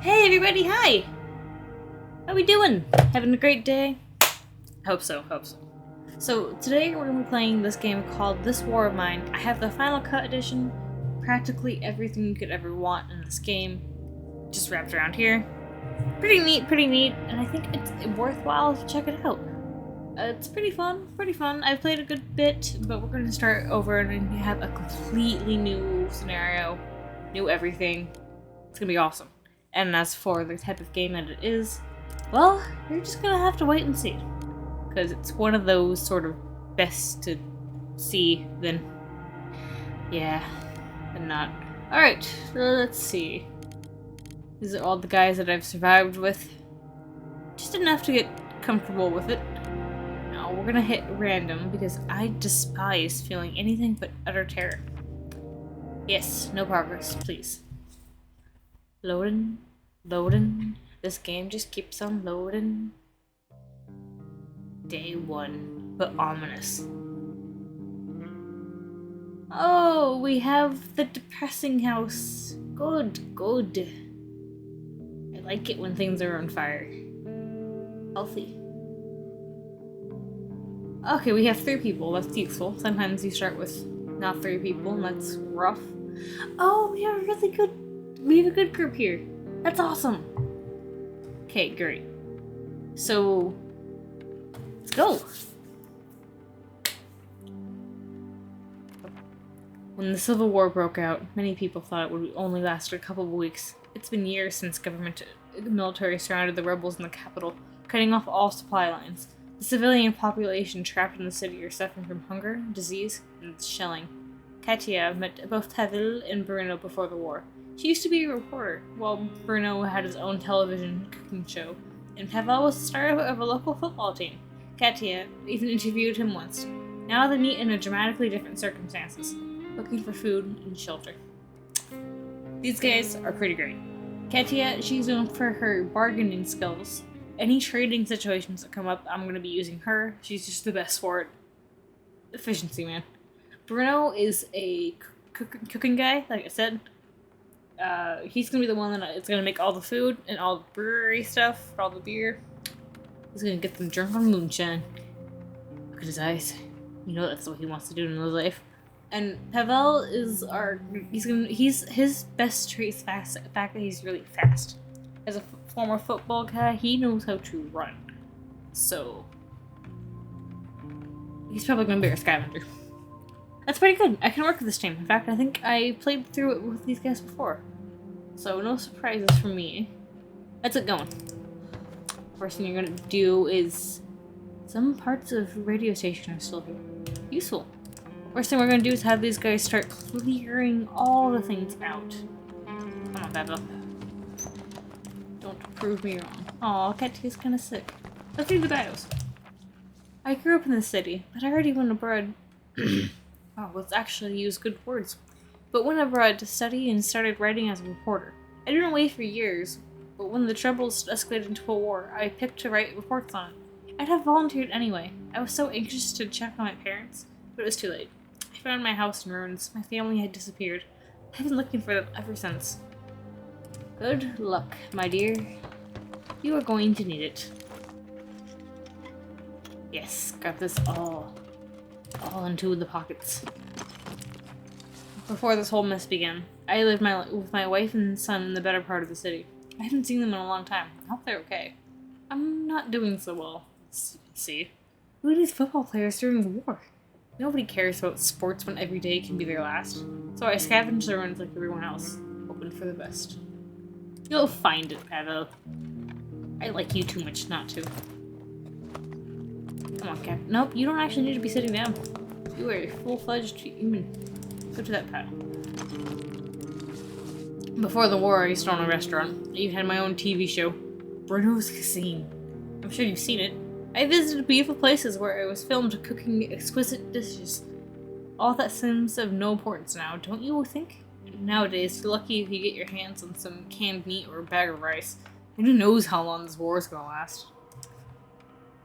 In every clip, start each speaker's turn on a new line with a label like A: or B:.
A: Hey everybody, hi! How we doing? Having a great day? Hope so. So today we're going to be playing this game called This War of Mine. I have the Final Cut edition, practically everything you could ever want in this game, just wrapped around here. Pretty neat, and I think it's worthwhile to check it out. It's pretty fun. I've played a good bit, but we're going to start over and have a completely new scenario, new everything. It's going to be awesome. And as for the type of game that it is, well, you're just gonna have to wait and see. Because it's one of those sort of best to see than, than not. Alright, so let's see. These are all the guys that I've survived with. Just enough to get comfortable with it. Now, we're gonna hit random because I despise feeling anything but utter terror. Yes, no progress, please. Loading. This game just keeps on loading. Day 1, but ominous. Oh, we have the depressing house. Good. I like it when things are on fire. Healthy. Okay, we have 3 people. That's useful. Sometimes you start with not 3 people, and that's rough. Oh, we have a good group here. That's awesome. Okay, great. So, let's go. When the Civil War broke out, many people thought it would only last a couple of weeks. It's been years since military surrounded the rebels in the capital, cutting off all supply lines. The civilian population trapped in the city are suffering from hunger, disease, and shelling. Katia met both Tavil and Bruno before the war. She used to be a reporter, while Bruno had his own television cooking show, and Pavel was the star of a local football team. Katia even interviewed him once. Now they meet in dramatically different circumstances, looking for food and shelter. These guys are pretty great. Katia, she's known for her bargaining skills. Any trading situations that come up, I'm going to be using her. She's just the best for it. Efficiency, man. Bruno is a cooking guy, like I said. He's gonna be the one that's gonna make all the food and all the brewery stuff, all the beer. He's gonna get them drunk on moonshine. Look at his eyes. You know that's what he wants to do in his life. And Pavel is his best trait is fast. The fact that he's really fast. As a former football guy, he knows how to run. So he's probably gonna be our scavenger. That's pretty good. I can work with this team. In fact, I think I played through it with these guys before. So, no surprises for me. Let's get going. First thing you're going to do is... Some parts of radio station are still here. Useful. First thing we're going to do is have these guys start clearing all the things out. Come on, Pavel. Don't prove me wrong. Aw, Katia's kind of sick. Let's do the bios. I grew up in the city, but I already went abroad. Oh, let's actually use good words. But went abroad to study and started writing as a reporter. I didn't wait for years, but when the troubles escalated into a war, I picked to write reports on it. I'd have volunteered anyway. I was so anxious to check on my parents, but it was too late. I found my house in ruins. My family had disappeared. I've been looking for them ever since. Good luck, my dear. You are going to need it. Yes, grab this all into the pockets. Before this whole mess began, I lived with my wife and son in the better part of the city. I haven't seen them in a long time. I hope they're okay. I'm not doing so well. See? Who are these football players during the war? Nobody cares about sports when every day can be their last. So I scavenged the ruins like everyone else, hoping for the best. You'll find it, Pavel. I like you too much not to. Come on, Cap. Nope, you don't actually need to be sitting down. You are a full-fledged human. Go to that pile. Before the war, I used to own a restaurant. I even had my own TV show, Bruno's Cuisine. I'm sure you've seen it. I visited beautiful places where I was filmed cooking exquisite dishes. All that seems of no importance now, don't you think? Nowadays, you're lucky if you get your hands on some canned meat or a bag of rice. And who knows how long this war is gonna last.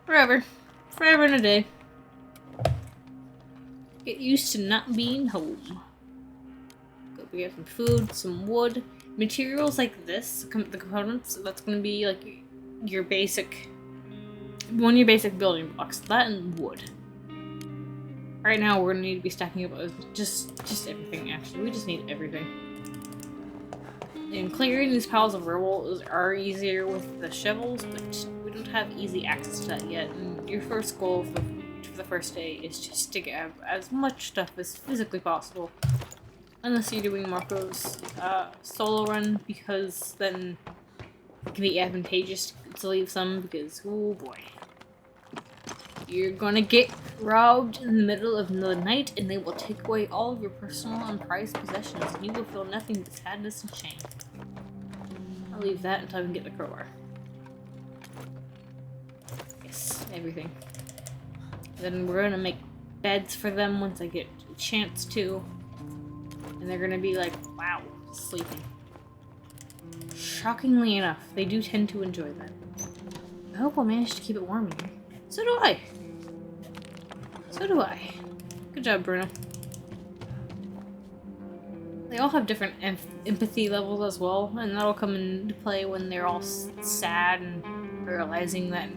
A: Forever and a day. Get used to not being home. We have some food, some wood, Materials like this, the components, that's gonna be like your basic, one of your basic building blocks. That and wood. Right now, we're gonna need to be stacking up just everything. Actually, we just need everything. And clearing these piles of rubble are easier with the shovels, but we don't have easy access to that yet. And your first goal for the first day is just to get as much stuff as physically possible. Unless you're doing Marco's solo run, because then it can be advantageous to leave some, because, oh boy. You're gonna get robbed in the middle of the night, and they will take away all of your personal and prized possessions, and you will feel nothing but sadness and shame. I'll leave that until I can get the crowbar. Yes, everything. Then we're gonna make beds for them once I get a chance to. And they're gonna be like, wow, sleeping. Shockingly enough, they do tend to enjoy that. I hope I'll manage to keep it warm in here. So do I. So do I. Good job, Bruno. They all have different empathy levels as well, and that'll come into play when they're all sad and realizing that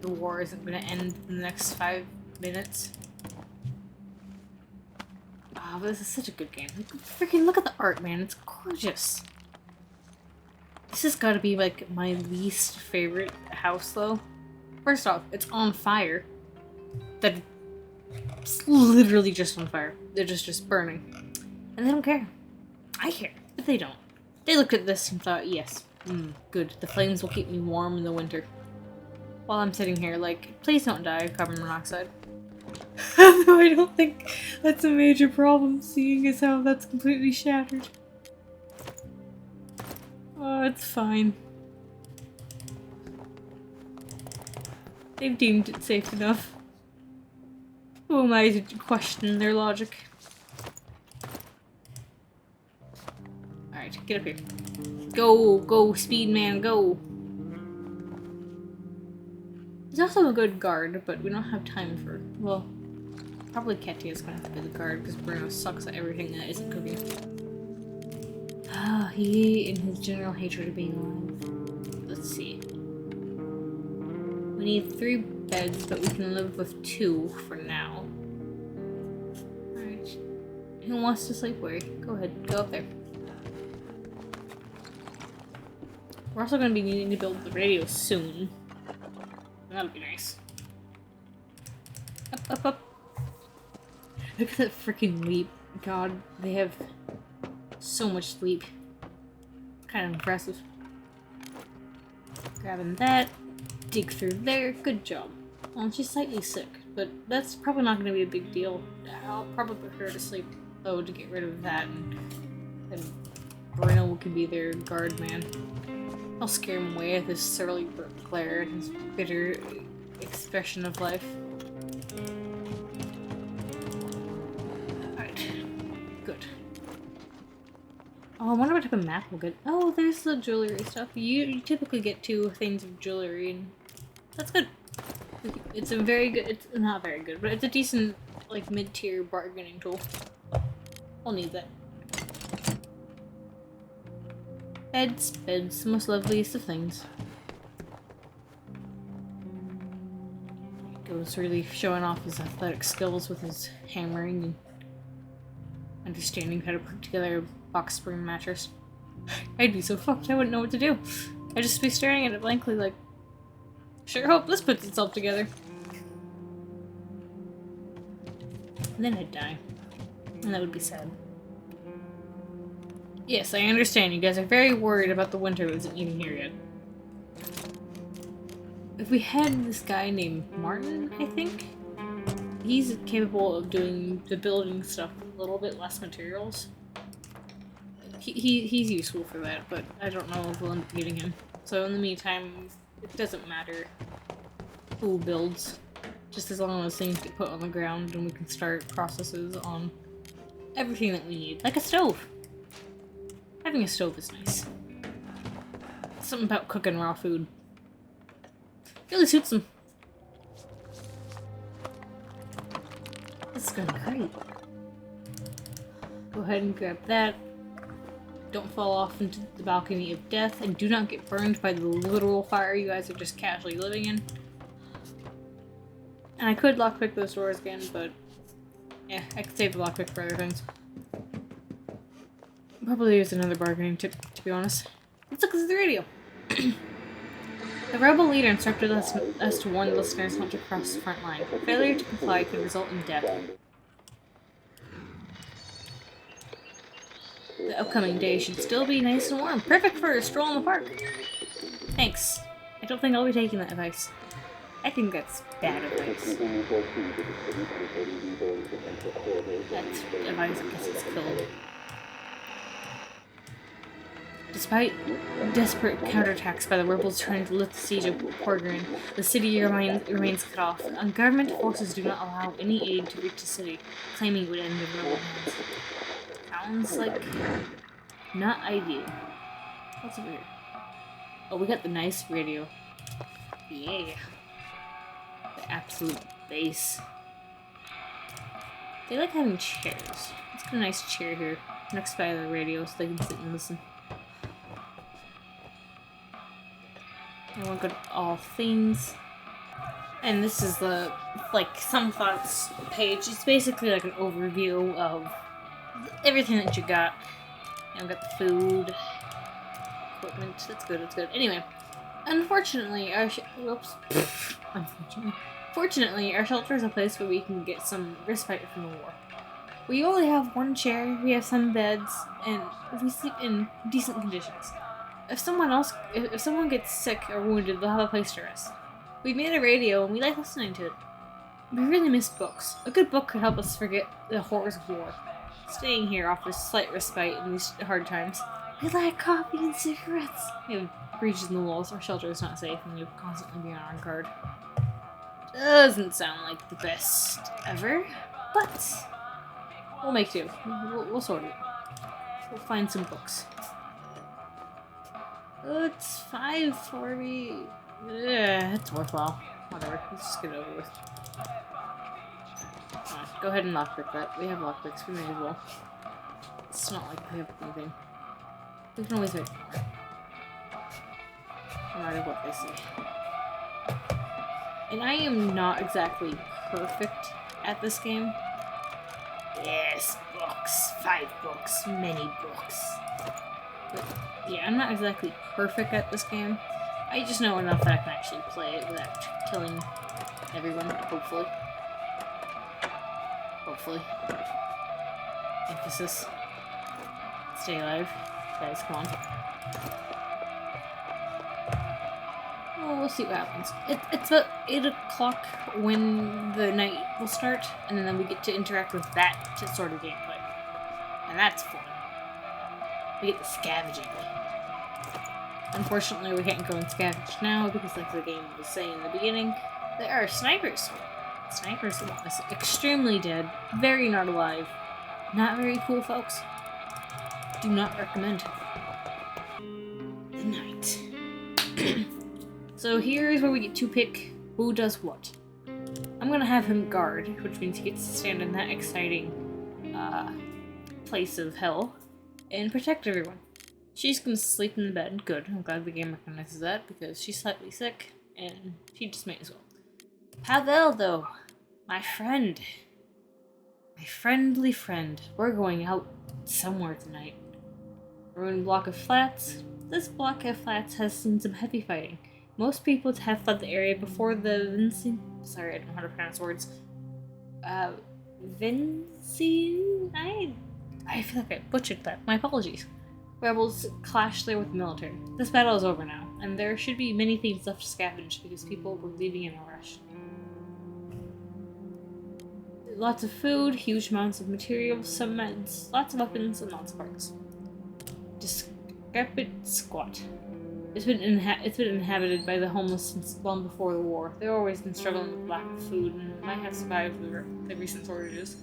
A: the war isn't going to end in the next 5 minutes. Oh, but this is such a good game. Freaking look at the art, man. It's gorgeous. This has got to be, like, my least favorite house, though. First off, it's on fire. It's literally just on fire. They're just burning. And they don't care. I care, but they don't. They looked at this and thought, yes, good. The flames will keep me warm in the winter. While I'm sitting here, like, please don't die of carbon monoxide. Though I don't think that's a major problem, seeing as how that's completely shattered. Oh, it's fine. They've deemed it safe enough. Who am I to question their logic? Alright, get up here. Go, go, speed man, go! He's also a good guard, but we don't have time for... Well, probably Ketty is gonna have to be the guard, because Bruno sucks at everything that isn't cooking. Ah, he and his general hatred of being alive. Let's see. We need 3 beds, but we can live with 2 for now. Alright. Who wants to sleep where? Go ahead, go up there. We're also going to be needing to build the radio soon. That'll be nice. Up, up, up. Look at that freaking leap. God, they have so much sleep. Kind of impressive. Grabbing that. Dig through there. Good job. Well, she's slightly sick, but that's probably not going to be a big deal. I'll probably put her to sleep, though, to get rid of that, and Bruno can be their guard man. I'll scare him away with his surly glare and his bitter expression of life. Alright. Good. Oh, I wonder what type of map we'll get. Oh, there's the jewelry stuff. You typically get 2 things of jewelry, and that's good. It's a very good, it's not very good, but it's a decent, like, mid-tier bargaining tool. I'll need that. Beds, beds, the most loveliest of things. Goes really showing off his athletic skills with his hammering and understanding how to put together a box spring mattress. I'd be so fucked, I wouldn't know what to do. I'd just be staring at it blankly like, sure hope this puts itself together. And then I'd die. And that would be sad. Yes, I understand you guys are very worried about the winter that isn't even here yet. If we had this guy named Martin, I think, he's capable of doing the building stuff with a little bit less materials. He's useful for that, but I don't know if we'll end up getting him. So in the meantime, it doesn't matter who builds, just as long as things get put on the ground and we can start processes on everything that we need, like a stove. Having a stove is nice. Something about cooking raw food. Really suits them. This is going great. Go ahead and grab that. Don't fall off into the balcony of death, and do not get burned by the literal fire you guys are just casually living in. And I could lockpick those doors again, but yeah, I could save the lockpick for other things. Probably use another bargaining tip, to be honest. Let's look at the radio. The rebel leader instructed us to warn the listeners not to cross the front line. Failure to comply could result in death. The upcoming day should still be nice and warm. Perfect for a stroll in the park. Thanks. I don't think I'll be taking that advice. I think that's bad advice. That's advice I guess it's killed. Despite desperate counterattacks by the rebels trying to lift the siege of Porgrin, the city remains cut off, and government forces do not allow any aid to reach the city, claiming it would end in rebel hands. Sounds like not ideal. What's over here? Oh, we got the nice radio. Yeah. The absolute base. They like having chairs. Let's get a nice chair here next by the radio so they can sit and listen. I want to go to all things. And this is the, like, some thoughts page. It's basically like an overview of everything that you got. I've got the food, equipment. That's good, that's good. Anyway, unfortunately, Fortunately, our shelter is a place where we can get some respite from the war. We only have one chair, we have some beds, and we sleep in decent conditions. If someone gets sick or wounded, they'll have a place to rest. We made a radio and we like listening to it. We really miss books. A good book could help us forget the horrors of war. Staying here offers slight respite in these hard times. We like coffee and cigarettes. We have breaches in the walls. Our shelter is not safe and we'll constantly be on our guard. Doesn't sound like the best ever, but we'll make do. We'll sort it. We'll find some books. Oh, it's 5:40. Yeah, it's worthwhile. Whatever. Let's just get it over with. Go ahead and lockpick that. We have lockpicks. We may as well. It's not like we have anything. We can always make more. No matter what they say. And I am not exactly perfect at this game. Yes, books. 5 books. Many books. But yeah, I'm not exactly perfect at this game. I just know enough that I can actually play it without killing everyone, hopefully. Hopefully. Emphasis. Stay alive. Guys, come on. Well, we'll see what happens. It's about 8 o'clock when the night will start, and then we get to interact with that sort of gameplay. And that's fun. We get the scavenging. Unfortunately, we can't go and scavenge now because, like the game was saying in the beginning, there are snipers. Snipers are extremely dead, very not alive, not very cool, folks. Do not recommend. The night. So here's where we get to pick who does what. I'm gonna have him guard, which means he gets to stand in that exciting place of hell and protect everyone. She's gonna sleep in the bed. Good. I'm glad the game recognizes that because she's slightly sick and she just may as well. Pavel, though, my friend. My friendly friend. We're going out somewhere tonight. Ruined block of flats. This block of flats has seen some heavy fighting. Most people have fled the area before the sorry, I don't know how to pronounce words. I feel like I butchered that. My apologies. Rebels clashed there with the military. This battle is over now, and there should be many things left to scavenge because people were leaving in a rush. Lots of food, huge amounts of materials, some meds, lots of weapons, and lots of parts. Decrepit squat. It's been inhabited by the homeless since long before the war. They've always been struggling with lack of food and might have survived the recent shortages.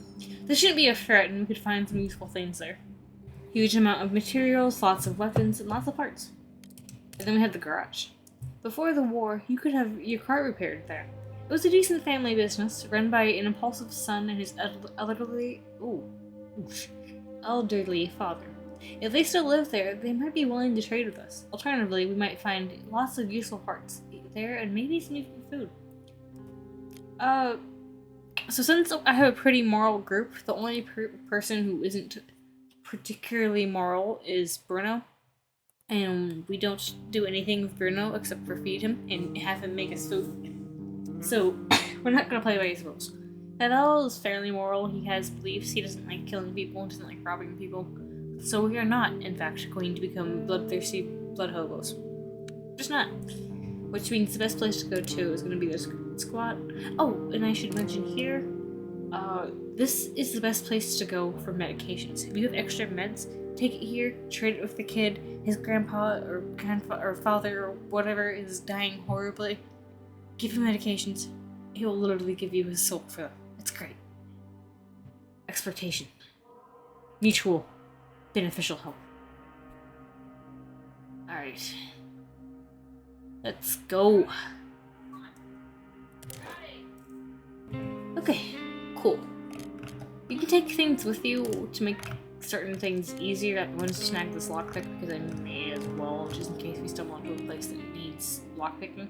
A: This shouldn't be a threat, and we could find some useful things there. Huge amount of materials, lots of weapons, and lots of parts. And then we have the garage. Before the war, you could have your car repaired there. It was a decent family business, run by an impulsive son and his elderly father. If they still live there, they might be willing to trade with us. Alternatively, we might find lots of useful parts there and maybe some useful food. So since I have a pretty moral group, the only person who isn't particularly moral is Bruno. And we don't do anything with Bruno except for feed him and have him make us food. So we're not gonna play by his rules. Pavel is fairly moral. He has beliefs. He doesn't like killing people. Doesn't like robbing people. So we are not, in fact, going to become bloodthirsty blood hobos. Just not. Which means the best place to go to is going to be this squat. Oh, and I should mention here, this is the best place to go for medications. If you have extra meds, take it here, trade it with the kid. His grandpa or father or whatever is dying horribly. Give him medications. He will literally give you his soul for them. It's great. Exploitation. Mutual. Beneficial help. Alright. Let's go. Okay, cool. You can take things with you to make certain things easier. I wanted to snag this lockpick because I may as well, just in case we stumble into a place that needs lockpicking.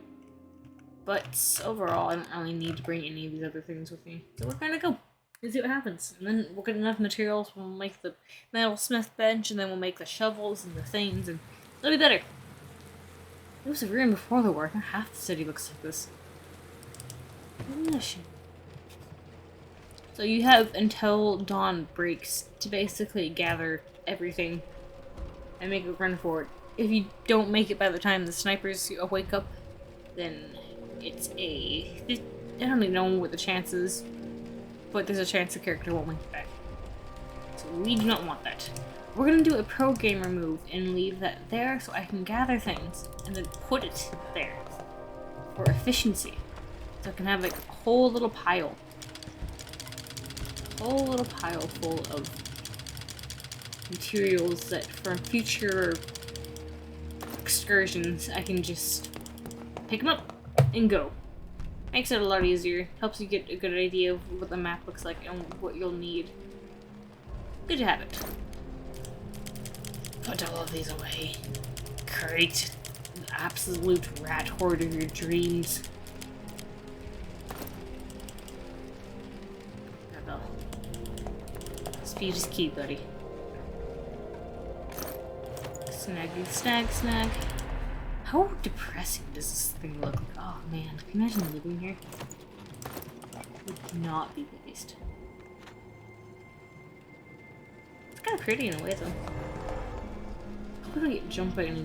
A: But overall, I don't really need to bring any of these other things with me. So we're gonna go. And see what happens. And then we'll get enough materials, we'll make the metalsmith bench, and then we'll make the shovels and the things, and it'll be better. It was a room before the war. Not half the city looks like this. So you have until dawn breaks to basically gather everything and make a run for it. If you don't make it by the time the snipers wake up, then it's I don't even know what the chance is. But there's a chance the character won't make it back. So we do not want that. We're gonna do a pro gamer move and leave that there so I can gather things and then put it there for efficiency. So I can have like a whole little pile. A whole little pile full of materials that for future excursions I can just pick them up and go. Makes it a lot easier. Helps you get a good idea of what the map looks like and what you'll need. Good to have it. Put all of these away. Great. The absolute rat horde of your dreams. Rebel. Speed is key, buddy. Snaggy, snag. How depressing does this thing look? Oh man, can you imagine living here? Would not be pleased. It's kind of pretty in a way, though. I'm gonna get jumped by any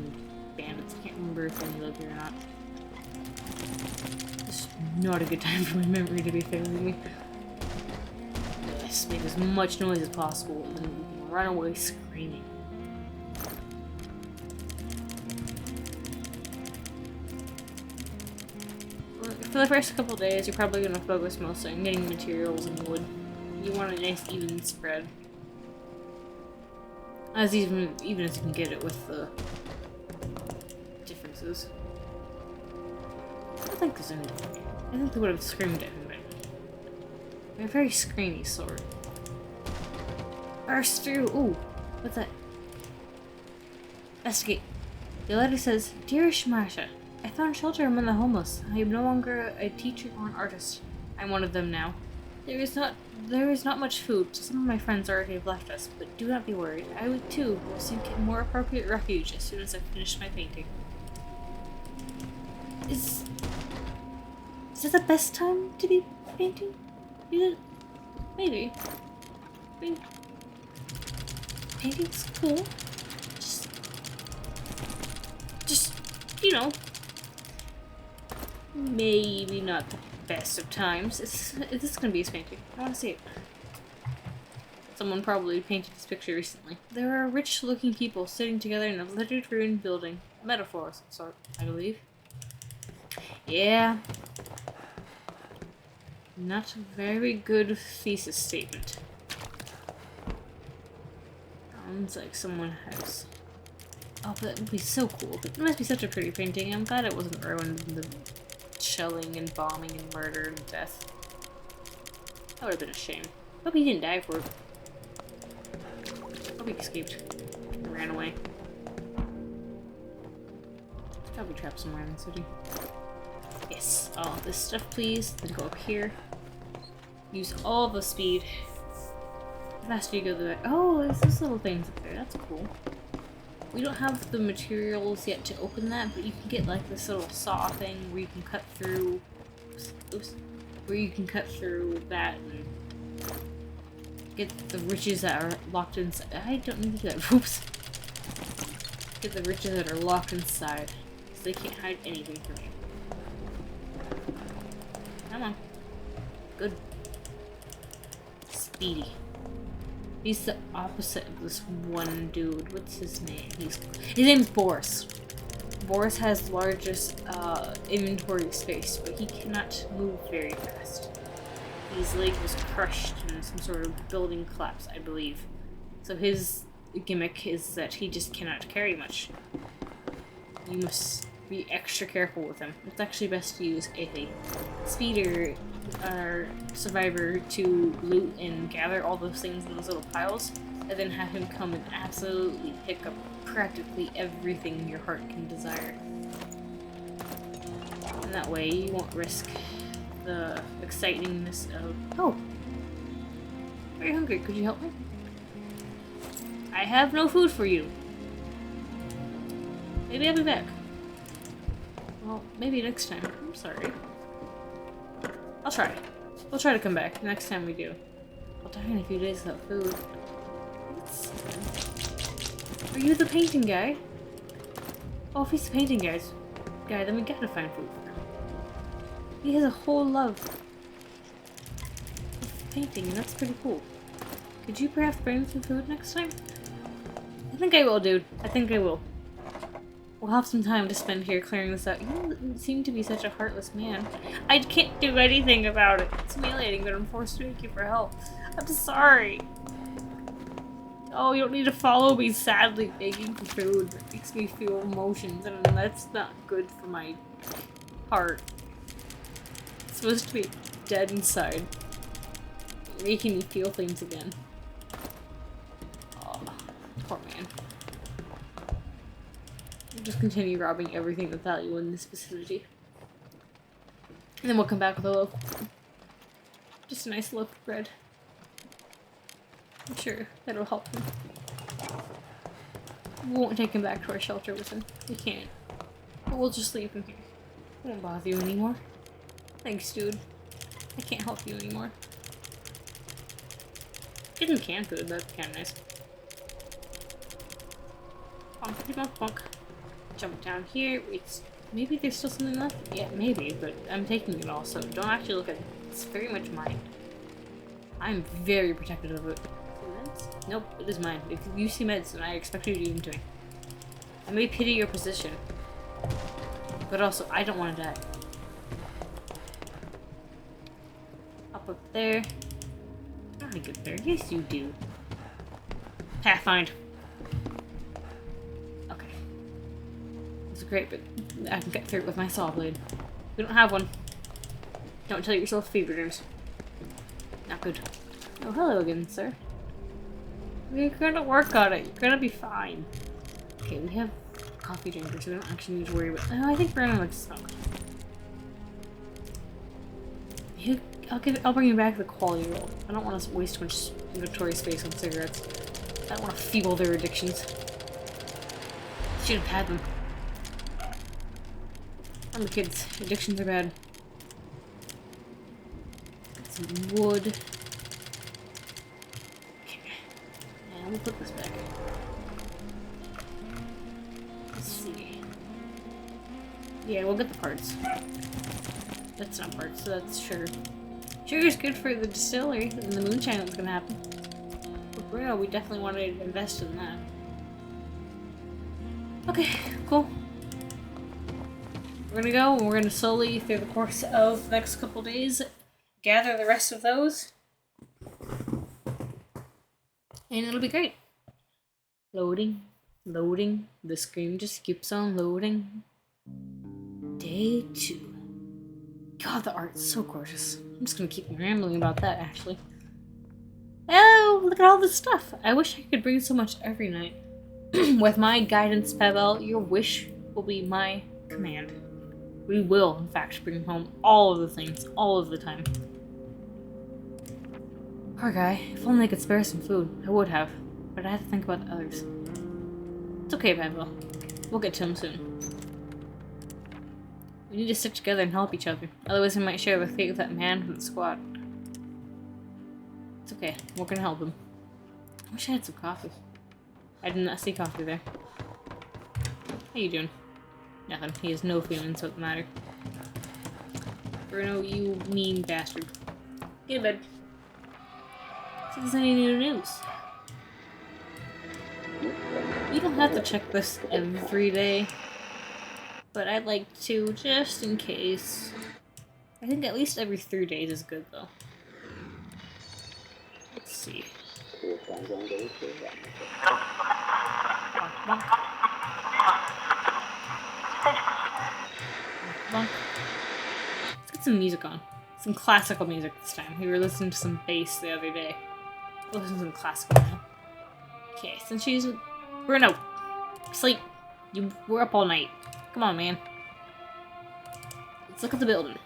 A: bandits. I can't remember if any live here or not. It's not a good time for my memory to be failing me. Let's make as much noise as possible, and then we can run away screaming. For the first couple days, you're probably going to focus mostly on getting materials and wood. You want a nice even spread. As even as you can get it with the differences. I don't think there's anything. I think they would have screamed at me. They're a very screamy sword. Burst through! Ooh, what's that? Investigate. The letter says, Dearest Marsha, I found shelter among the homeless. I am no longer a teacher or an artist. I'm one of them now. There is not much food, so some of my friends already have left us, but do not be worried. I too will seek a more appropriate refuge as soon as I finish my painting. Is it the best time to be painting? Is it? Maybe. I mean, painting's cool. Just, you know. Maybe not the best of times. This is gonna be his painting. I want to see it. Someone probably painted this picture recently. There are rich-looking people sitting together in a littered ruined building. A metaphor of some sort, I believe. Yeah. Not a very good thesis statement. Sounds like someone has... Oh, that would be so cool. It must be such a pretty painting. I'm glad it wasn't ruined in the shelling and bombing and murder and death. That would have been a shame. Hope he didn't die for it. Hope he escaped. ran away. There's probably trapped somewhere in the city. Yes, all this stuff please. Then go up here. Use all the speed. The faster you go, the better. Oh, there's those little things up there. That's cool. We don't have the materials yet to open that, but you can get like this little saw thing where you can cut through. Oops, where you can cut through that and get the riches that are locked inside. I don't need to do that. Oops. Get the riches that are locked inside, so they can't hide anything from you. Come on. Good. Speedy. He's the opposite of this one dude. What's his name? His name's Boris. Boris has the largest inventory space, but he cannot move very fast. His leg was crushed in some sort of building collapse, I believe. So his gimmick is that he just cannot carry much. You must be extra careful with him. It's actually best to use a speeder or survivor to loot and gather all those things in those little piles, and then have him come and absolutely pick up practically everything your heart can desire. And that way you won't risk the excitingness of, oh, very hungry, could you help me? I have no food for you. Maybe I'll be back. Well, maybe next time. I'm sorry. I'll try. We'll try to come back next time we do. I'll die in a few days without food. Are you the painting guy? Oh, if he's the painting guy, then we gotta find food for him. He has a whole love of painting, and that's pretty cool. Could you perhaps bring me some food next time? I think I will, dude. I think I will. We'll have some time to spend here clearing this out. You seem to be such a heartless man. I can't do anything about it. It's humiliating, but I'm forced to make you for help. I'm sorry. Oh, you don't need to follow me sadly begging for food. That makes me feel emotions, and that's not good for my heart. It's supposed to be dead inside. You're making me feel things again. Oh, poor man. Just continue robbing everything of value in this vicinity. And then we'll come back with a loaf. Just a nice loaf of bread. I'm sure that'll help him. We won't take him back to our shelter with him. We can't. But we'll just leave him here. I won't bother you anymore. Thanks, dude. I can't help you anymore. Getting canned food, that's kinda nice. Bonkity bonk bonk. Jump down here. Wait, maybe there's still something left? Yeah, maybe, but I'm taking it all, so don't actually look at it. It's very much mine. I'm very protective of it. Meds? Nope, it is mine. If you see meds, then I expect you to give them to me. I may pity your position, but also, I don't want to die. Up there. I don't want to get there. Yes, you do. Pathfind. Great, but I can get through it with my saw blade. We don't have one. Don't tell yourself fever dreams. Not good. Oh, hello again, sir. We're gonna work on it. You're gonna be fine. Okay, we have coffee drinkers, so we don't actually need to worry about. Oh, I think we're gonna like smoke. I'll bring you back the quality roll. I don't want to waste too much inventory space on cigarettes. I don't want to fuel their addictions. Should have had them. Remember, kids, addictions are bad. Get some wood. Okay. And we'll put this back. Let's see. Yeah, we'll get the parts. That's not parts, so that's sugar. Sugar's good for the distillery and the moonshine that's gonna happen. But for real, we definitely want to invest in that. Okay, cool. We're gonna go, and we're gonna slowly, through the course of the next couple days, gather the rest of those. And it'll be great. Loading, loading. The screen just keeps on loading. Day 2. God, the art's so gorgeous. I'm just gonna keep rambling about that, actually. Oh, look at all this stuff. I wish I could bring so much every night. With my guidance, Pavel, your wish will be my command. We will, in fact, bring home all of the things, all of the time. Poor guy. If only I could spare some food, I would have. But I have to think about the others. It's okay, Pavel. We'll get to him soon. We need to stick together and help each other. Otherwise, we might share the fate with that man from the squad. It's okay. We're gonna help him. I wish I had some coffee. I did not see coffee there. How you doing? Nothing. He has no feelings, so it doesn't matter. Bruno, you mean bastard. Get to bed. See if there's any new news. You don't have to check this every day, but I'd like to, just in case. I think at least every 3 days is good, though. Let's see. Bonk. Bonk. Let's get some music on. Some classical music this time. We were listening to some bass the other day. We'll listen to some classical now. Okay, since she's... Bruno! Sleep! You were up all night. Come on, man. Let's look at the building.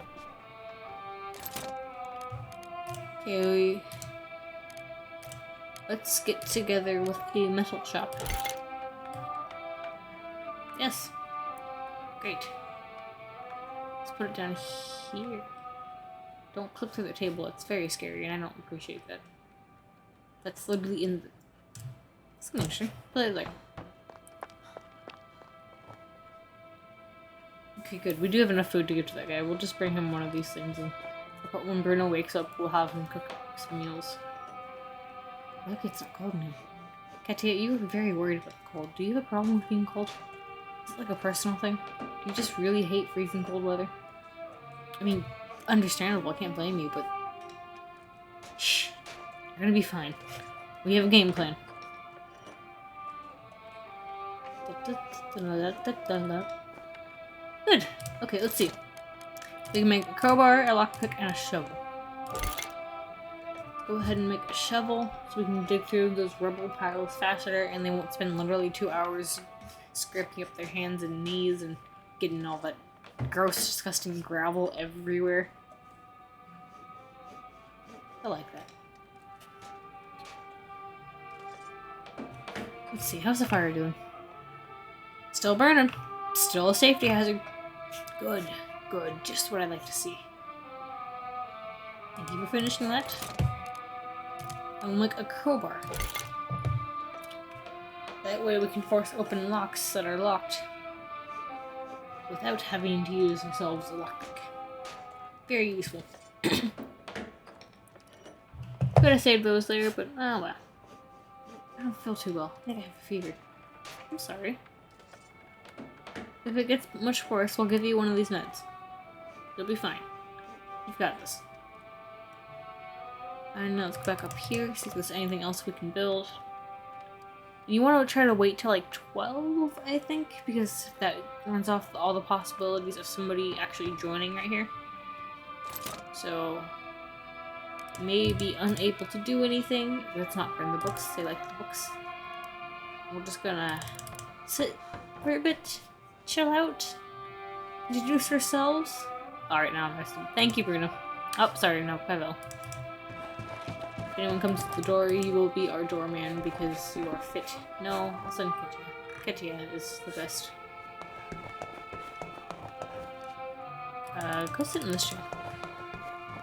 A: Okay, let's get together with a metal shop. Yes. Great. Let's put it down here. Don't clip through the table. It's very scary, and I don't appreciate that. That's literally in the... It's an extra. Play it like... Okay, good. We do have enough food to give to that guy. We'll just bring him one of these things, and when Bruno wakes up, we'll have him cook some meals. Look, it's not cold now. Katia, you were very worried about the cold. Do you have a problem with being cold? Is it like a personal thing? Do you just really hate freezing cold weather? I mean, understandable, I can't blame you, but... Shh. You're gonna be fine. We have a game plan. Good. Okay, let's see. We can make a crowbar, a lockpick, and a shovel. Go ahead and make a shovel so we can dig through those rubble piles faster, and they won't spend literally 2 hours scraping up their hands and knees and getting all that gross, disgusting gravel everywhere. I like that. Let's see, how's the fire doing? Still burning. Still a safety hazard. Good, good. Just what I like to see. Thank you for finishing that. And we'll make a crowbar. That way we can force open locks that are locked without having to use ourselves a lockpick. Very useful. Could have saved those there, but oh well. I don't feel too well. I think I have a fever. I'm sorry. If it gets much worse, we'll give you one of these meds. You'll be fine. You've got this. And now let's go back up here, see if there's anything else we can build. You want to try to wait till like 12, I think, because that runs off all the possibilities of somebody actually joining right here. So, may be unable to do anything. Let's not burn the books. They like the books. We're just gonna sit for a bit, chill out, introduce ourselves. Alright, now I'm resting. Thank you, Bruno. Oh, sorry, no, Pavel. If anyone comes to the door, you will be our doorman because you are fit. No, I'll send Katia. Katia is the best. Go sit in this chair.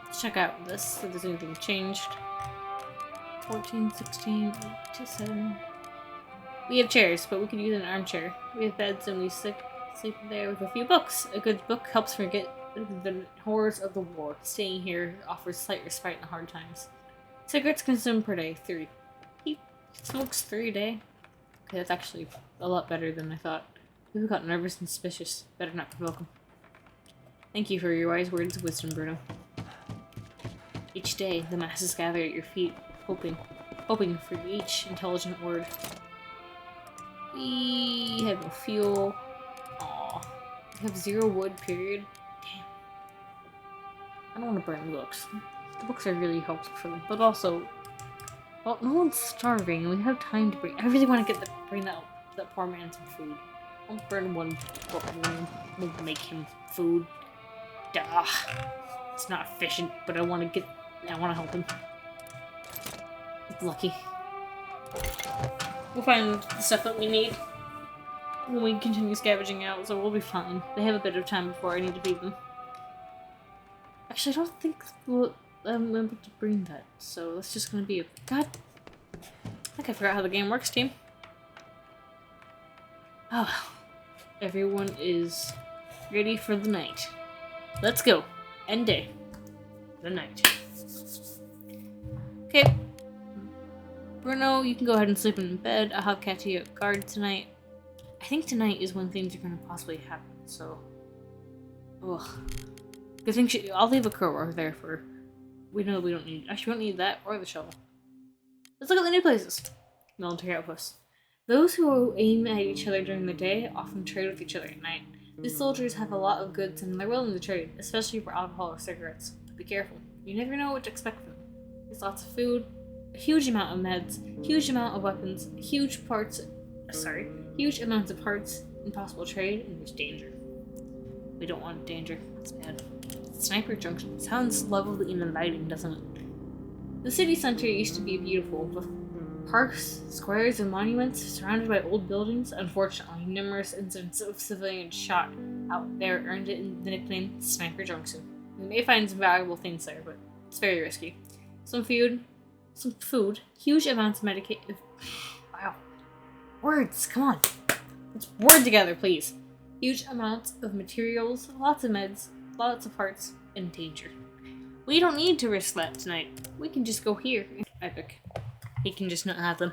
A: Let's check out this, if there's anything changed. 14, 16, 8 to 7. We have chairs, but we could use an armchair. We have beds and we sleep there with a few books. A good book helps forget the horrors of the war. Staying here offers slight respite in the hard times. Cigarettes consumed per day, 3. He smokes 3 a day. Okay, that's actually a lot better than I thought. People got nervous and suspicious. Better not provoke him. Thank you for your wise words of wisdom, Bruno. Each day, the masses gather at your feet, hoping for each intelligent word. We have no fuel. Aw. We have 0 wood, period. Damn. I don't want to burn the books. The books are really helpful for them, but also, well, no one's starving, and we have time to bring. I really want to bring that that poor man some food. I'll burn one room. We'll make him food. Duh. It's not efficient, but I want to help him. It's lucky. We'll find the stuff that we need when we continue scavenging out, so we'll be fine. They have a bit of time before I need to feed them. Actually, I don't think I'm able to bring that, so that's just gonna be a... God! I think I forgot how the game works, team. Oh, everyone is ready for the night. Let's go. End day. The night. Okay. Bruno, you can go ahead and sleep in bed. I'll have Katia guard tonight. I think tonight is when things are going to possibly happen, so... Ugh. I think I'll leave a crowbar there for... We know we don't need... Actually, we don't need that or the shovel. Let's look at the new places. Military outposts. Those who aim at each other during the day often trade with each other at night. These soldiers have a lot of goods and they're willing to trade, especially for alcohol or cigarettes. But be careful. You never know what to expect from them. There's lots of food, a huge amount of meds, huge amount of weapons, huge amounts of parts, impossible trade, and there's danger. We don't want danger. That's bad. Sniper Junction sounds lovely and inviting, doesn't it? The city center used to be beautiful, with parks, squares, and monuments surrounded by old buildings. Unfortunately, numerous incidents of civilians shot out there earned it the nickname Sniper Junction. We may find some valuable things there, but it's very risky. Some food, huge amounts of medication. Wow. Words, come on. Let's word together, please. Huge amounts of materials, lots of meds, lots of parts, and danger. We don't need to risk that tonight. We can just go here. Epic. He can just not have them.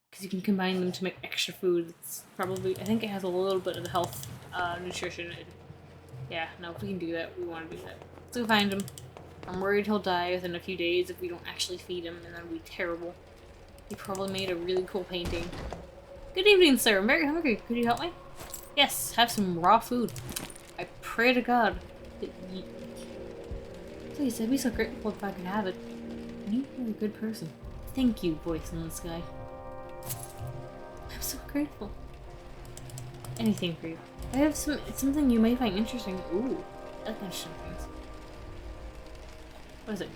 A: Because you can combine them to make extra food. It's probably, I think it has a little bit of the health, nutrition. Yeah, no, if we can do that, we want to do that. Let's go find him. I'm worried he'll die within a few days if we don't actually feed him, and that'll be terrible. He probably made a really cool painting. Good evening, sir. I'm very hungry. Could you help me? Yes, have some raw food. I pray to God that you... Please, I'd be so grateful if I could have it. You are a good person. Thank you, voice in the sky. I'm so grateful. Anything for you. I have something you may find interesting. Ooh, I like interesting things. What is it?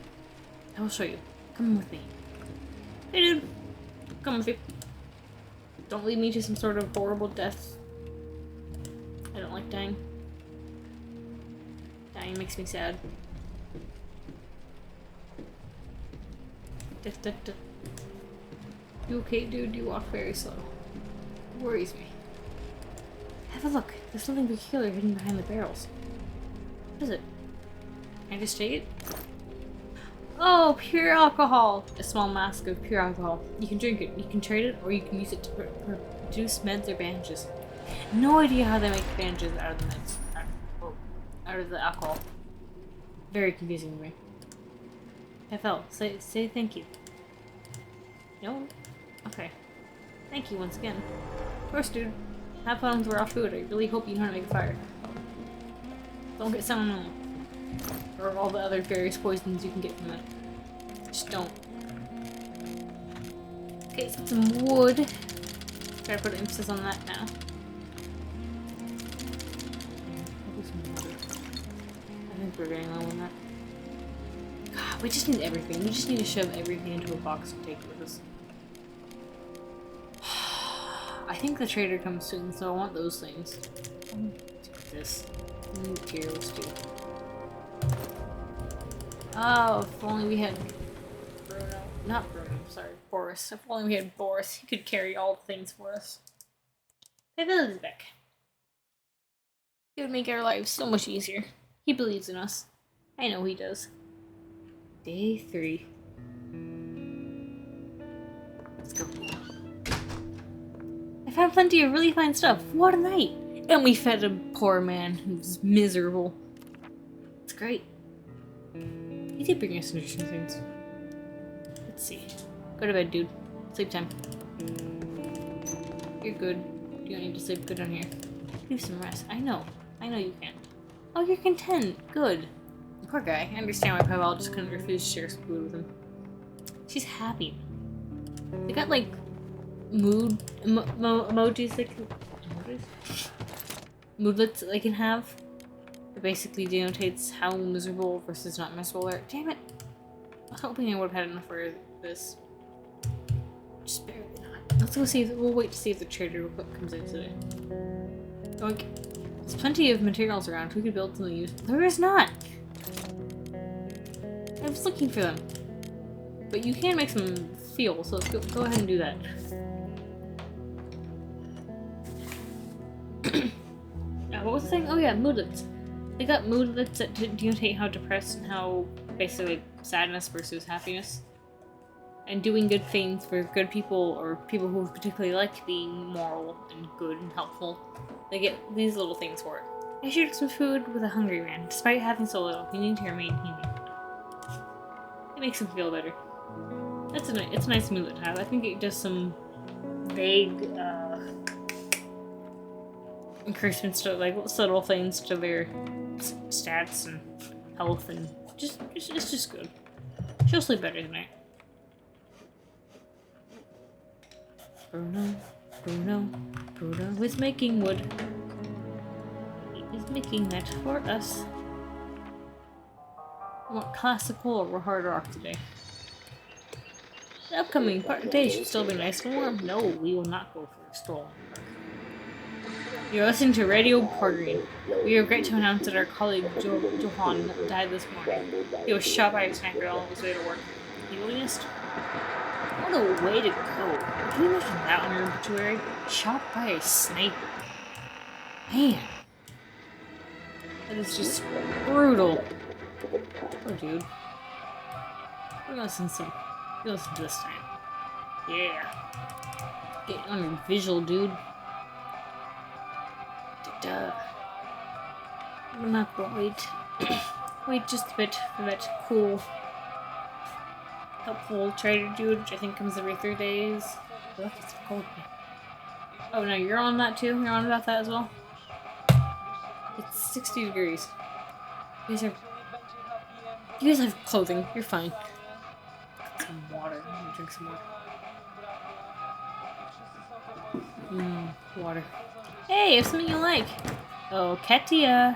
A: I will show you. Come with me. Hey, dude. Come with you. Don't lead me to some sort of horrible death. I don't like dying. Dying makes me sad. You okay, dude? You walk very slow. It worries me. Have a look. There's something peculiar hidden behind the barrels. What is it? Can I just take it? Oh, pure alcohol! A small mask of pure alcohol. You can drink it, you can trade it, or you can use it to produce meds or bandages. No idea how they make bandages out of the meds. Out of the alcohol. Very confusing to me. FL, say thank you. No? Okay. Thank you once again. Of course, dude. Have fun with raw food. I really hope you know how to make a fire. Don't get salmonella. Or all the other various poisons you can get from it. Just don't. Okay, let's get some wood. Gotta put emphasis on that now. I think we're getting low on that. God, we just need everything. We just need to shove everything into a box and take it with us. I think the trader comes soon, so I want those things. Do this. Materials too. Oh, if only we had Bruno. Not Bruno, sorry, Boris. If only we had Boris, he could carry all the things for us. Pavel is back. It would make our lives so much easier. He believes in us. I know he does. Day 3. Let's go. I found plenty of really fine stuff. What a night! And we fed a poor man who's miserable. It's great. He did bring us interesting things. Let's see. Go to bed, dude. Sleep time. You're good. You don't need to sleep. Good down here. Do some rest. I know you can. Oh, you're content. Good. Poor guy. I understand why Pavel just couldn't refuse to share some food with him. She's happy. They got like emojis moodlets that they can have. It basically denotates how miserable versus not miserable they're. Damn it! I was hoping I would have had enough for this. Just barely not. Let's go see if we'll wait to see if the trader comes in today. Like, there's plenty of materials around. We could build something useful. There is not! I was looking for them. But you can make some fuel, so go ahead and do that. What was the thing? Oh yeah, moodlets. They got moodlets that denotate how depressed and how basically sadness versus happiness. And doing good things for good people or people who particularly like being moral and good and helpful. They get these little things for it. I shared some food with a hungry man. Despite having so little, he needed to remain human. It makes him feel better. It's a nice moodlet to have. I think it does some vague encouragements to like subtle things to their stats and health and it's just good. She'll sleep better tonight. Bruno is making wood. He is making that for us. I want classical or hard rock today. The upcoming day should still be nice and warm. No, we will not go for a stroll. You're listening to Radio Pargreen. We regret to announce that our colleague Johan died this morning. He was shot by a sniper on his way to work. He will be missed. What a way to go. Can you imagine that on your obituary? Shot by a sniper. Man. That is just brutal. Oh, dude. We're gonna listen to this time. Yeah. Get on your visual, dude. Duh. I'm not gonna wait. Wait just a bit for that cool, helpful trader dude, which I think comes every 3 days. Look, it's cold. Oh no, you're on that too? You're on about that as well? It's 60 degrees. You guys have clothing. You're fine. Get some water. I'm gonna drink some water. Water. Hey, it's something you like. Oh, Katia.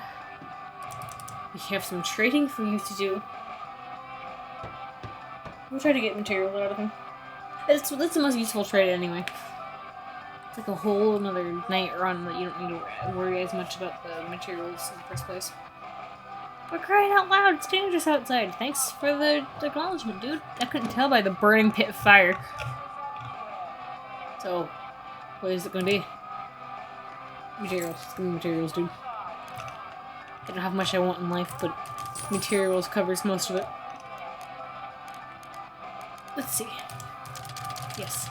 A: We have some trading for you to do. We'll try to get materials out of him. That's the most useful trade anyway. It's like a whole another night run that you don't need to worry as much about the materials in the first place. We're crying out loud, it's dangerous outside. Thanks for the acknowledgement, dude. I couldn't tell by the burning pit of fire. So, what is it gonna be? Materials. It's gonna be materials, dude. I don't have much I want in life, but materials covers most of it. Let's see. Yes.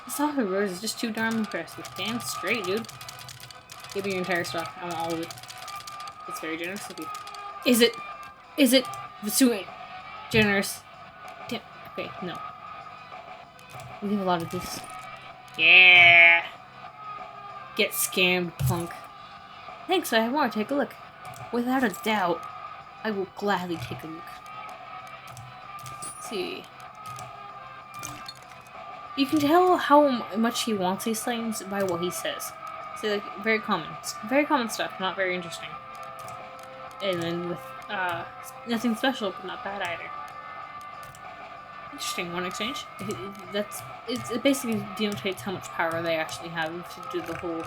A: The stock of rose is just too darn impressive. Damn straight, dude. Give me your entire stock. I want all of it. It's very generous of you. Is it? Is it? Vesuit. Generous. Damn. Okay, no. We have a lot of this. Yeah. Get scammed, punk. Thanks, I have more. Take a look. Without a doubt, I will gladly take a look. Let's see. You can tell how much he wants these things by what he says. See, like, very common stuff, not very interesting. And then with, nothing special, but not bad either. Interesting, one exchange. It basically denotates how much power they actually have to do the whole,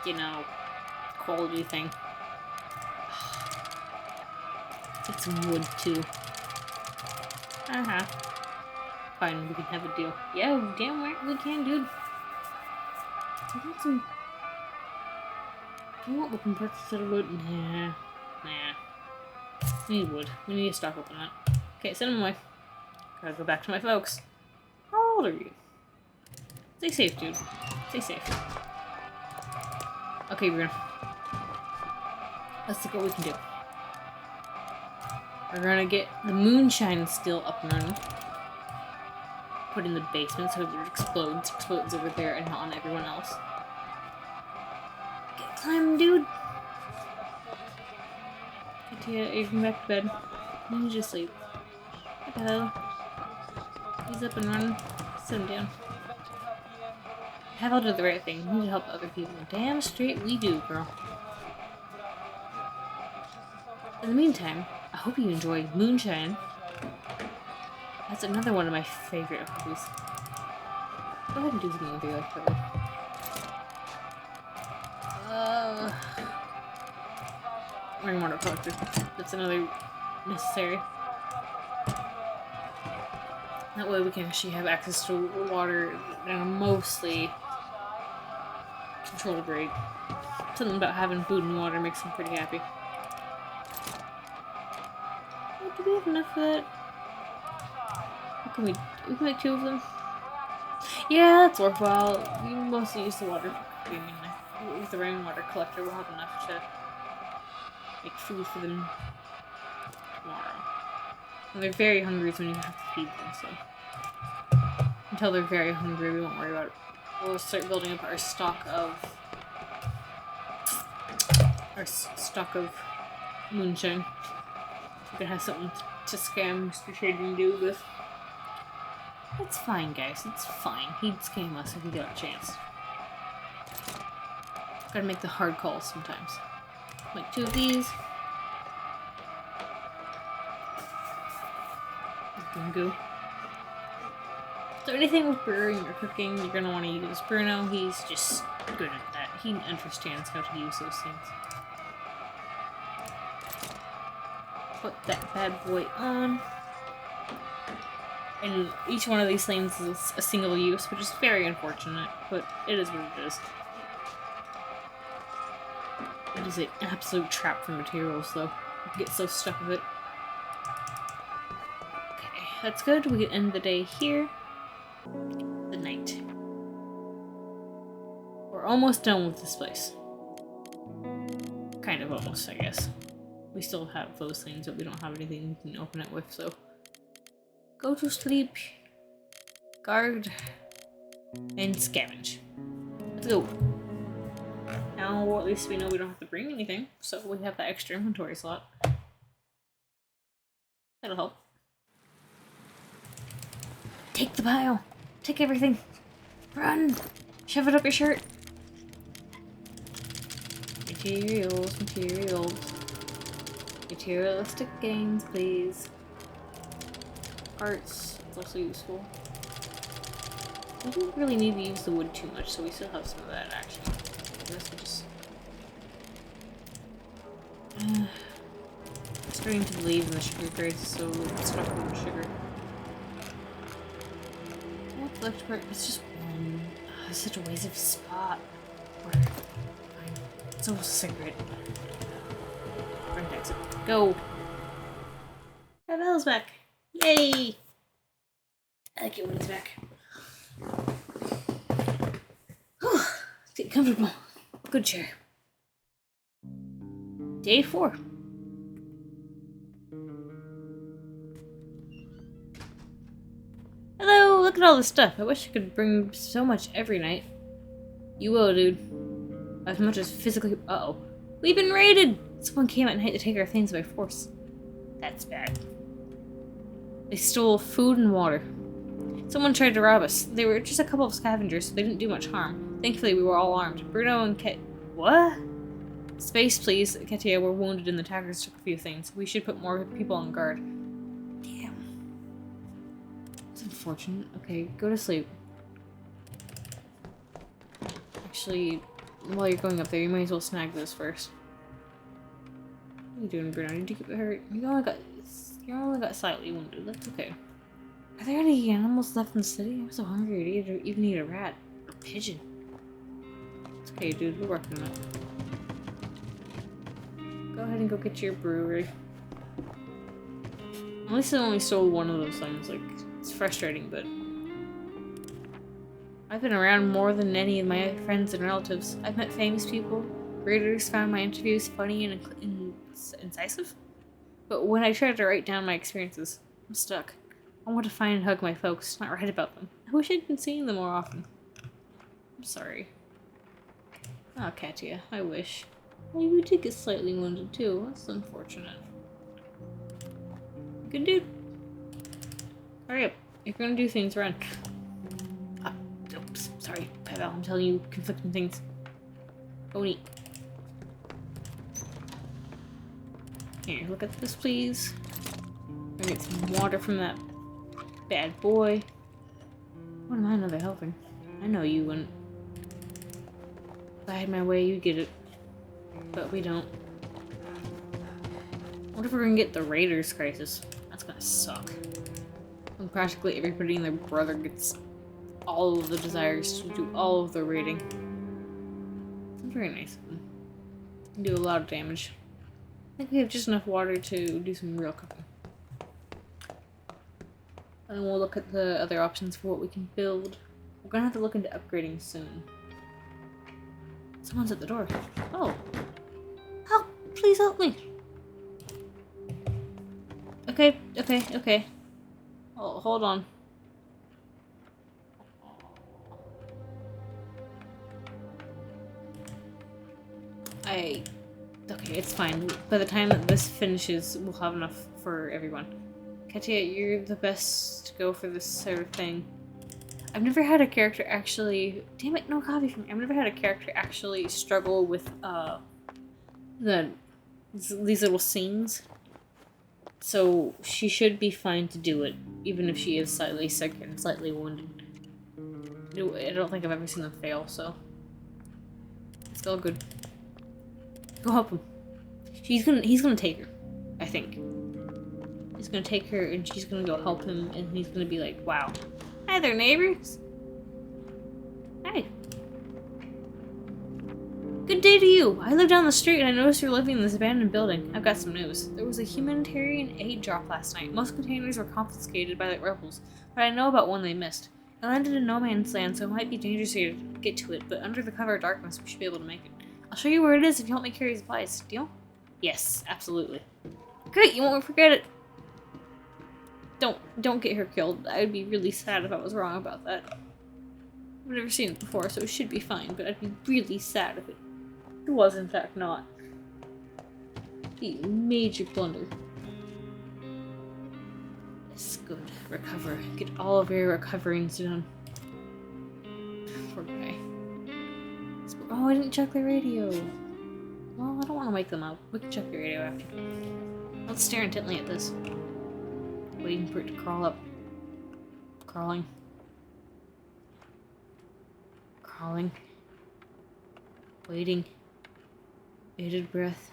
A: you know, quality thing. Get some wood too. Fine, we can have a deal. Yeah, damn right we can, dude. I want some. Do you want open parts instead of wood? Nah. We need wood. We need to stock up on that. Okay, send them away. Gotta go back to my folks. How old are you? Stay safe, dude. Stay safe. Okay, we're gonna... Let's see what we can do. We're gonna get the moonshine still up and running. Put in the basement so if it explodes over there and not on everyone else. Get climbing, dude. You're going back to bed. You need to sleep. What the hell? He's up and running. Sit him down. Have all done the right thing. We need to help other people. Damn straight we do, girl. In the meantime, I hope you enjoy moonshine. That's another one of my favorite hobbies. Go ahead and do something with your life, Chloe. Rainwater collector. That's another necessary. That way we can actually have access to water in a mostly controlled rate. Something about having food and water makes me pretty happy. Oh, do we have enough of that? What can we can make 2 of them? Yeah, that's worthwhile. We mostly use the water for cooking, and with the rainwater collector we'll have enough to make food for them tomorrow. And they're very hungry when you have to feed them, so until they're very hungry we won't worry about it. We'll start building up our stock of moonshine. We can have something to scam Mr. Trading do with. It's fine, guys. It's fine. He'd scam us if he got a chance. Gotta make the hard calls sometimes. Like 2 of these. Go. So anything with brewing or cooking, you're gonna want to use Bruno. He's just good at that. He understands how to use those things. Put that bad boy on. And each one of these things is a single use, which is very unfortunate, but it is what it is. It is an absolute trap for materials, though. You get so stuck with it. Okay, that's good. We can end the day here. The night. We're almost done with this place. Kind of almost, I guess. We still have those things, but we don't have anything we can open it with, so... Go to sleep, guard, and scavenge. Let's go. Now, at least we know we don't have to bring anything, so we have that extra inventory slot. That'll help. Take the pile. Take everything. Run. Shove it up your shirt. Materials, materials. Materialistic gains, please. Arts, it's also useful. We didn't really need to use the wood too much, so we still have some of that actually. I guess we just... starting to believe in the sugar grades, so let's stop with the sugar. What's left part? It's just one. It's such a waste of spot. It's almost a cigarette. Front exit. Go! My bell's back! Yay! I like it when it's back. Whew. Get comfortable. Good chair. Day 4. Hello! Look at all this stuff. I wish I could bring so much every night. You will, dude. As much as physically. Uh-oh. We've been raided! Someone came at night to take our things by force. That's bad. They stole food and water. Someone tried to rob us. They were just a couple of scavengers, so they didn't do much harm. Thankfully, we were all armed. Bruno and What? Space, please. Ketia were wounded and the attackers took a few things. We should put more people on guard. Damn. It's unfortunate. Okay, go to sleep. Actually, while you're going up there, you might as well snag this first. What are you doing, Bruno? Did you get hurt? You only got slightly wounded. That's okay. Are there any animals left in the city? I'm so hungry to even eat a rat. Or a pigeon. It's okay, dude. We're working on it. Go ahead and go get your brewery. At least I only stole one of those things. Like, it's frustrating, but... I've been around more than any of my friends and relatives. I've met famous people. Readers found my interviews funny and incisive. But when I tried to write down my experiences, I'm stuck. I want to find and hug my folks, not write about them. I wish I'd been seeing them more often. I'm sorry. Oh, Katia, I wish. Well, you did get slightly wounded too. That's unfortunate. Good dude. Hurry up. You're gonna do things, run. Pavel, I'm telling you conflicting things. Go eat. Here, look at this, please. I'm gonna get some water from that bad boy. What am I another helping? I know you wouldn't. If I had my way, you'd get it. But we don't. What if we're gonna get the Raiders crisis? That's gonna suck. When practically everybody and their brother gets all of the desires to do all of the raiding. It's very nice of them. Do a lot of damage. I think we have just enough water to do some real cooking. And we'll look at the other options for what we can build. We're gonna have to look into upgrading soon. Someone's at the door. Oh. Help! Please help me! Okay, okay, okay. Oh, hold on. Okay, it's fine. By the time that this finishes, we'll have enough for everyone. Katya, you're the best to go for this sort of thing. I've never had a character actually... Damn it, no coffee for me. I've never had a character actually struggle with, these little scenes. So, she should be fine to do it, even if she is slightly sick and slightly wounded. I don't think I've ever seen them fail, so... It's all good. Go help him. He's gonna take her, I think. He's gonna take her and she's gonna go help him and he's gonna be like, wow. Hi there, neighbors. Hi. Good day to you. I live down the street and I noticed you're living in this abandoned building. I've got some news. There was a humanitarian aid drop last night. Most containers were confiscated by the rebels, but I know about one they missed. It landed in no man's land, so it might be dangerous to get to it, but under the cover of darkness, we should be able to make it. I'll show you where it is if you help me carry supplies. Deal? Yes, absolutely. Great, you won't forget it. Don't get her killed. I would be really sad if I was wrong about that. I've never seen it before, so it should be fine, but I'd be really sad if it was in fact not. Be major plunder. Yes, good. Recover. Get all of your recoverings done. Poor guy. Oh, I didn't check the radio. Well, I don't want to wake them up. We can check the radio after. Let's stare intently at this. Waiting for it to crawl up. Crawling. Crawling. Waiting. Bated breath.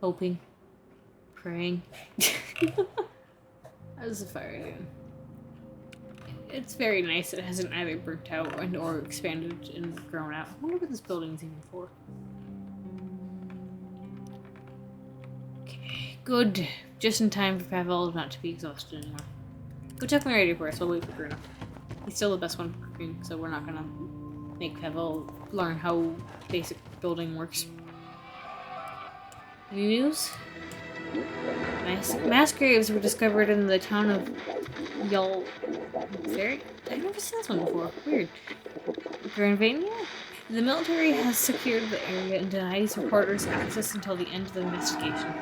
A: Hoping. Praying. How's the fire doing? It's very nice. It hasn't either burnt out and or expanded and grown out. I wonder what this building's even for. Okay, good. Just in time for Pavel not to be exhausted anymore. Go check my radio for us. We'll wait for Bruno. He's still the best one for cooking, so we're not gonna make Pavel learn how basic building works. Any news? Mass graves were discovered in the town of Very? I've never seen this one before. Weird. Granvania? The military has secured the area and denies reporters access until the end of the investigation.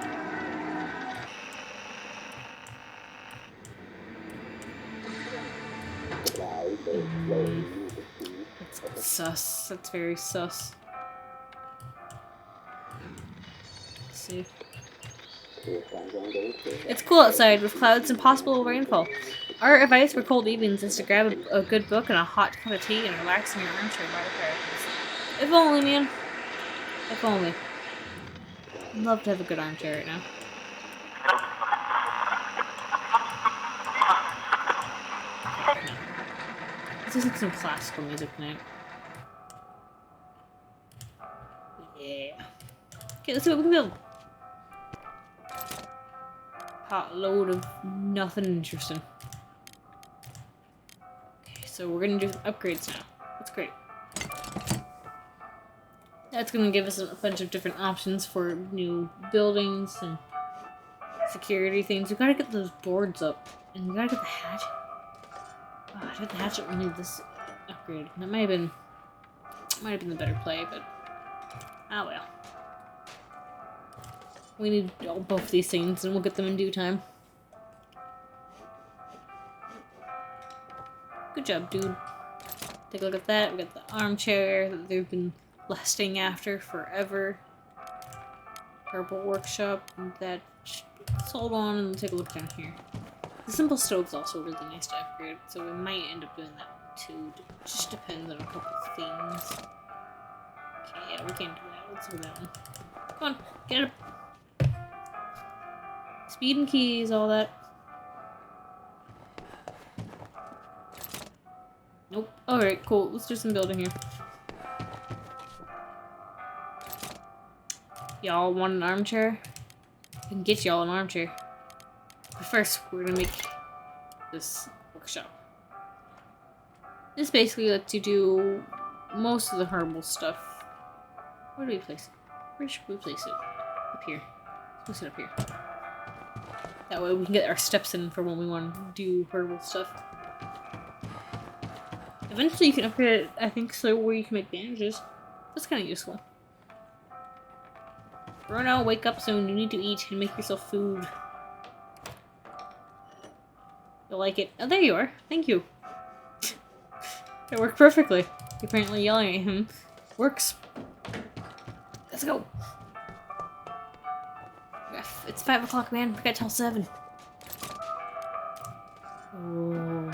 A: That's sus. That's very sus. Let's see. It's cool outside with clouds and possible rainfall. Our advice for cold evenings is to grab a good book and a hot cup of tea and relax in your armchair by the fireplace. If only, man. If only. I'd love to have a good armchair right now. This is like some classical music tonight. Yeah. Okay, let's see what we can build. Hot load of nothing interesting. Okay, so we're gonna do upgrades now. That's great. That's gonna give us a bunch of different options for new buildings and security things. We gotta get those boards up, and we gotta get the hatchet. Oh, I did the hatchet when we need this upgrade. That might have been the better play, but ah well. We need both these things, and we'll get them in due time. Good job, dude. Take a look at that. We got the armchair that they've been lusting after forever. Herbal workshop. That. Let's hold on and take a look down here. The simple stove's also really nice to upgrade, so we might end up doing that too. It just depends on a couple of things. Okay, yeah, we can't do that. Let's do that one. Come on, get up. Speed and keys, all that. Nope. Alright, cool. Let's do some building here. Y'all want an armchair? I can get y'all an armchair. But first, we're gonna make this workshop. This basically lets you do most of the herbal stuff. Where do we place it? Where should we place it? Up here. Let's place it up here. That way we can get our steps in for when we want to do herbal stuff. Eventually you can upgrade it, I think, so where you can make bandages. That's kind of useful. Bruno, wake up soon. You need to eat and make yourself food. You'll like it. Oh, there you are. Thank you. It worked perfectly. Apparently yelling at him works. Let's go. It's 5 o'clock, man. We got till 7. Oh.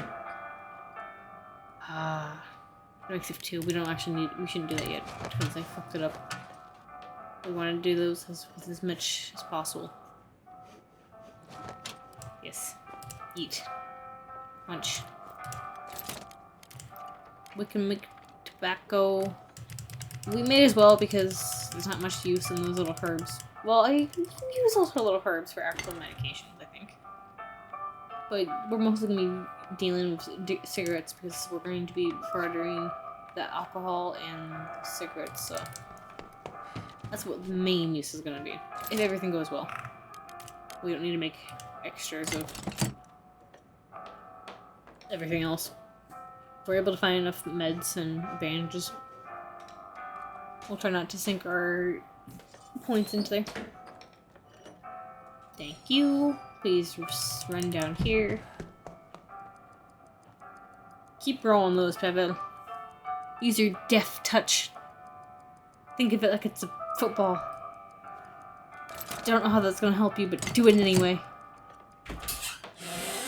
A: That makes it 2. We don't actually need. We shouldn't do that yet because I fucked it up. We want to do those with as much as possible. Yes. Eat. Munch. We can make tobacco. We may as well because there's not much use in those little herbs. Well, I can use those little herbs for actual medications, I think. But we're mostly going to be dealing with cigarettes because we're going to be bartering the alcohol and the cigarettes, so that's what the main use is going to be. If everything goes well. We don't need to make extras of everything else. If we're able to find enough meds and bandages, we'll try not to sink our points into there. Thank you. Please run down here. Keep rolling those, Pavel. Use your deft touch. Think of it like it's a football. Don't know how that's gonna help you, but do it anyway.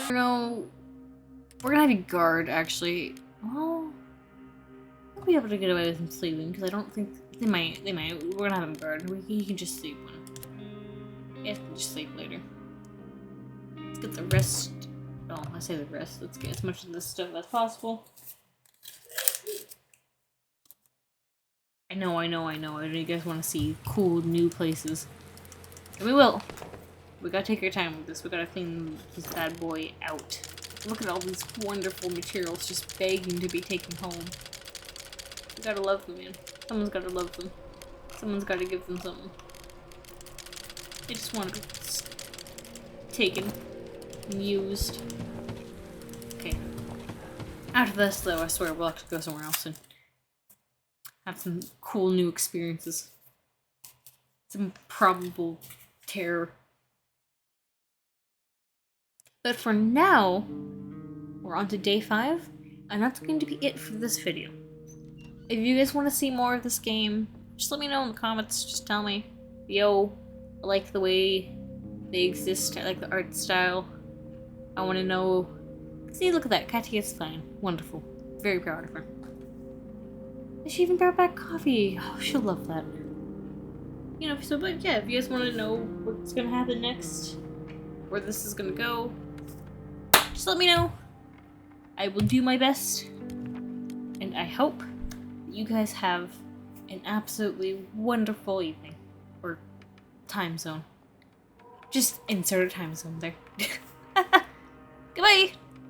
A: You know, we're gonna have you guard, actually. Well, we'll be able to get away with him sleeping, because I don't think... They might. We're gonna have him guard. He can just sleep when... He can just sleep later. Let's get the rest... Oh, I say the rest. Let's get as much of this stuff as possible. I know. I know you guys want to see cool new places. And we will. We gotta take our time with this. We gotta clean this bad boy out. Look at all these wonderful materials just begging to be taken home. You gotta love them, man. Someone's gotta love them. Someone's gotta give them something. They just want to be taken and used. Okay. After this, though, I swear we'll have to go somewhere else and have some cool new experiences. Some probable terror. But for now, we're on to day 5, and that's going to be it for this video. If you guys want to see more of this game, just let me know in the comments. Just tell me, yo, I like the way they exist. I like the art style. I want to know. See, look at that. Katya's fine. Wonderful. Very proud of her. And she even brought back coffee. Oh, she'll love that. You know, so, but yeah, if you guys want to know what's going to happen next, where this is going to go, just let me know. I will do my best. And I hope you guys have an absolutely wonderful evening. Or time zone. Just insert a time zone there. Goodbye!